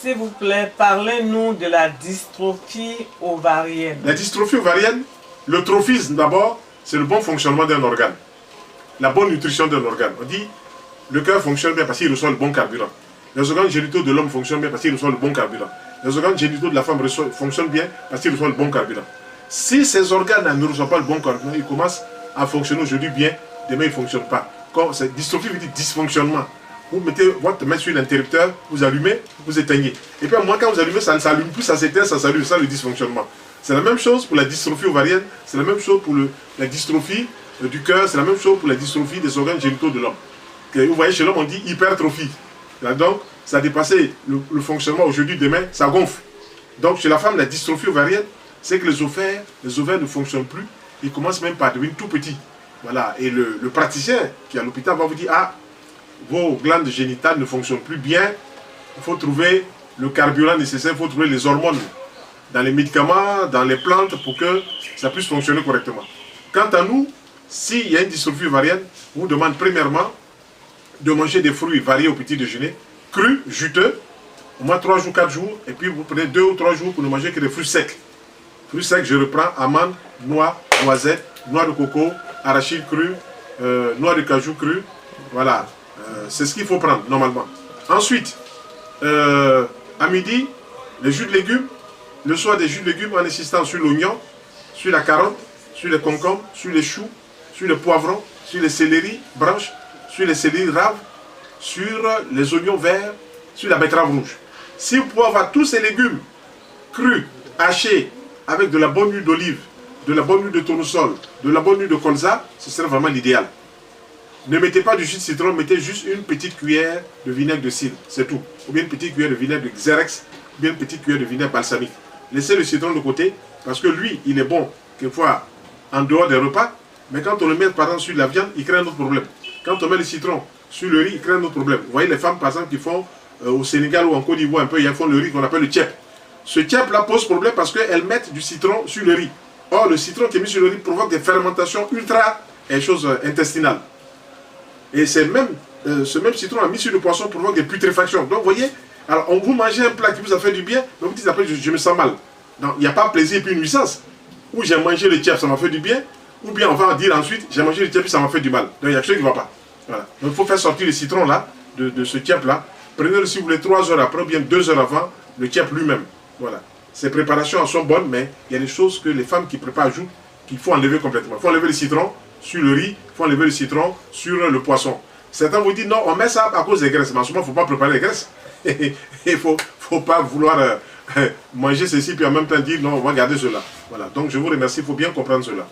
S'il vous plaît, parlez-nous de la dystrophie ovarienne. La dystrophie ovarienne, le trophisme d'abord, c'est le bon fonctionnement d'un organe. La bonne nutrition d'un organe. On dit, le cœur fonctionne bien parce qu'il reçoit le bon carburant. Les organes génitaux de l'homme fonctionnent bien parce qu'ils reçoivent le bon carburant. Les organes génitaux de la femme fonctionnent bien parce qu'ils reçoivent le bon carburant. Si ces organes ne reçoivent pas le bon carburant, ils commencent à fonctionner aujourd'hui bien, demain ils ne fonctionnent pas. Quand cette dystrophie veut dire dysfonctionnement. Vous mettez votre main sur l'interrupteur, vous allumez, vous éteignez. Et puis à moins quand vous allumez, ça ne s'allume plus, ça s'éteint, ça s'allume, ça le dysfonctionnement. C'est la même chose pour la dystrophie ovarienne, c'est la même chose pour la dystrophie du cœur, c'est la même chose pour la dystrophie des organes génitaux de l'homme. Vous voyez, chez l'homme, on dit hypertrophie. Là, donc, ça a dépassé le fonctionnement aujourd'hui, demain, ça gonfle. Donc, chez la femme, la dystrophie ovarienne, c'est que les ovaires ne fonctionnent plus, ils commencent même par devenir tout petits. Voilà, et le praticien qui est à l'hôpital va vous dire, ah, vos glandes génitales ne fonctionnent plus bien, il faut trouver le carburant nécessaire, il faut trouver les hormones dans les médicaments, dans les plantes pour que ça puisse fonctionner correctement. Quant à nous, s'il y a une dystrophie ovarienne, on vous demande premièrement de manger des fruits variés au petit déjeuner, crus, juteux, au moins 3 jours, 4 jours, et puis vous prenez 2 ou 3 jours pour ne manger que des fruits secs. Fruits secs, je reprends amandes, noix, noisettes, noix de coco, arachide cru, noix de cajou cru, voilà. C'est ce qu'il faut prendre normalement. Ensuite, à midi, les jus de légumes, le soir des jus de légumes en insistant sur l'oignon, sur la carotte, sur les concombres, sur les choux, sur les poivrons, sur les céleri branches, sur les céleri raves, sur les oignons verts, sur la betterave rouge. Si vous pouvez avoir tous ces légumes crus, hachés, avec de la bonne huile d'olive, de la bonne huile de tournesol, de la bonne huile de colza, ce serait vraiment l'idéal. Ne mettez pas du jus de citron, mettez juste une petite cuillère de vinaigre de cidre, c'est tout. Ou bien une petite cuillère de vinaigre de Xerex, ou bien une petite cuillère de vinaigre balsamique. Laissez le citron de côté, parce que lui, il est bon, quelquefois, en dehors des repas, mais quand on le met par exemple sur la viande, il crée un autre problème. Quand on met le citron sur le riz, il crée un autre problème. Vous voyez les femmes, par exemple, qui font au Sénégal ou en Côte d'Ivoire, un peu, ils font le riz qu'on appelle le tchèp. Ce tchèp-là pose problème parce qu'elles mettent du citron sur le riz. Or, le citron qui est mis sur le riz provoque des fermentations ultra intestinales. Et ce même citron mis sur le poisson provoque des putréfactions. Donc, vous voyez, alors on vous mangez un plat qui vous a fait du bien, mais vous dites après, je me sens mal. Donc, il n'y a pas plaisir et puis une nuisance. Ou j'ai mangé le tchèp, ça m'a fait du bien, ou bien on va dire ensuite, j'ai mangé le tchèp, ça m'a fait du mal. Donc, il y a quelque chose qui ne va pas. Voilà. Donc, il faut faire sortir le citron là, de ce tchèp-là. Prenez-le si vous voulez 3 heures après, ou bien 2 heures avant, le tchèp lui-même. Voilà. Ces préparations sont bonnes, mais il y a des choses que les femmes qui préparent ajoutent qu'il faut enlever complètement. Il faut enlever le citron sur le riz, il faut enlever le citron sur le poisson. Certains vous disent non, on met ça à cause des graisses. Mais en ce moment, il ne faut pas préparer les graisses. Il ne faut pas vouloir manger ceci, puis en même temps dire non, on va garder cela. Voilà. Donc je vous remercie, il faut bien comprendre cela.